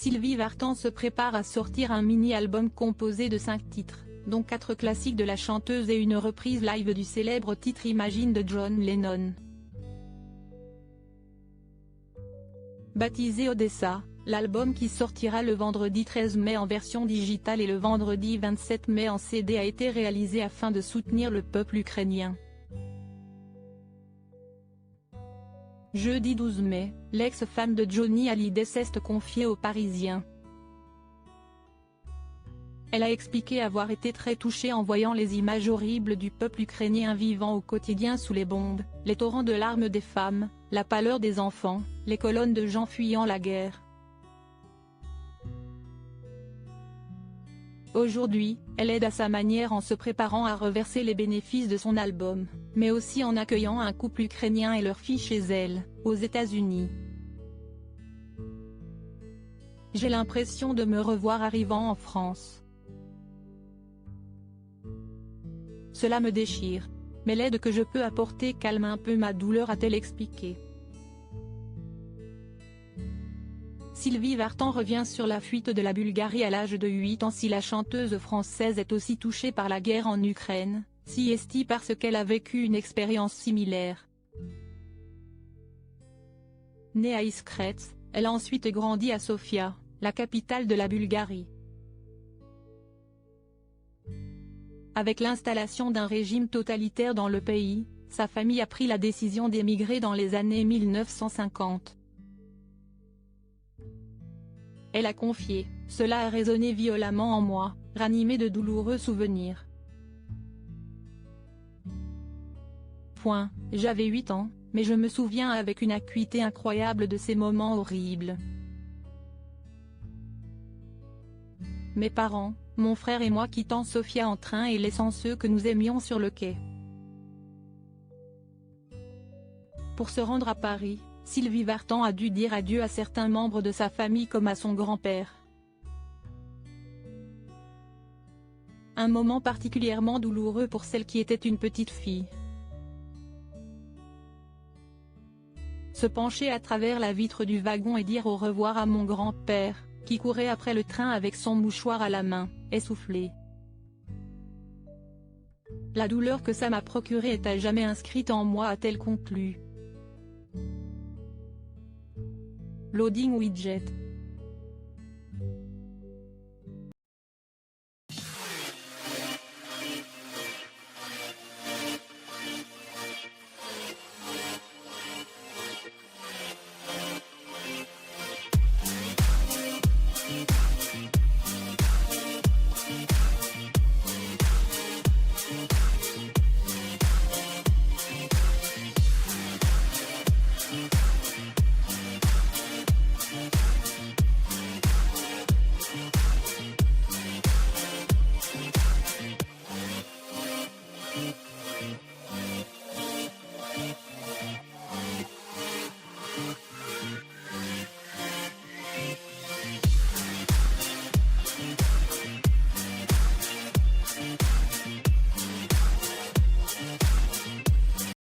Sylvie Vartan se prépare à sortir un mini-album composé de 5 titres, dont 4 classiques de la chanteuse et une reprise live du célèbre titre Imagine de John Lennon. Baptisé Odessa, l'album qui sortira le vendredi 13 mai en version digitale et le vendredi 27 mai en CD a été réalisé afin de soutenir le peuple ukrainien. Jeudi 12 mai, l'ex-femme de Johnny Hallyday s'est confiée aux Parisiens. Elle a expliqué avoir été très touchée en voyant les images horribles du peuple ukrainien vivant au quotidien sous les bombes, les torrents de larmes des femmes, la pâleur des enfants, les colonnes de gens fuyant la guerre. Aujourd'hui, elle aide à sa manière en se préparant à reverser les bénéfices de son album, mais aussi en accueillant un couple ukrainien et leur fille chez elle, aux États-Unis. J'ai l'impression de me revoir arrivant en France. Cela me déchire. Mais l'aide que je peux apporter calme un peu ma douleur, a-t-elle expliqué. Sylvie Vartan revient sur la fuite de la Bulgarie à l'âge de 8 ans. Si la chanteuse française est aussi touchée par la guerre en Ukraine, si est-il parce qu'elle a vécu une expérience similaire. Née à Iskretz, elle a ensuite grandi à Sofia, la capitale de la Bulgarie. Avec l'installation d'un régime totalitaire dans le pays, sa famille a pris la décision d'émigrer dans les années 1950. Elle a confié, « Cela a résonné violemment en moi, ranimé de douloureux souvenirs. J'avais 8 ans, mais je me souviens avec une acuité incroyable de ces moments horribles. Mes parents, mon frère et moi quittant Sofia en train et laissant ceux que nous aimions sur le quai. Pour se rendre à Paris, Sylvie Vartan a dû dire adieu à certains membres de sa famille comme à son grand-père. Un moment particulièrement douloureux pour celle qui était une petite fille. Se pencher à travers la vitre du wagon et dire au revoir à mon grand-père, qui courait après le train avec son mouchoir à la main, essoufflé. La douleur que ça m'a procurée est à jamais inscrite en moi, a-t-elle conclu. Loading widget.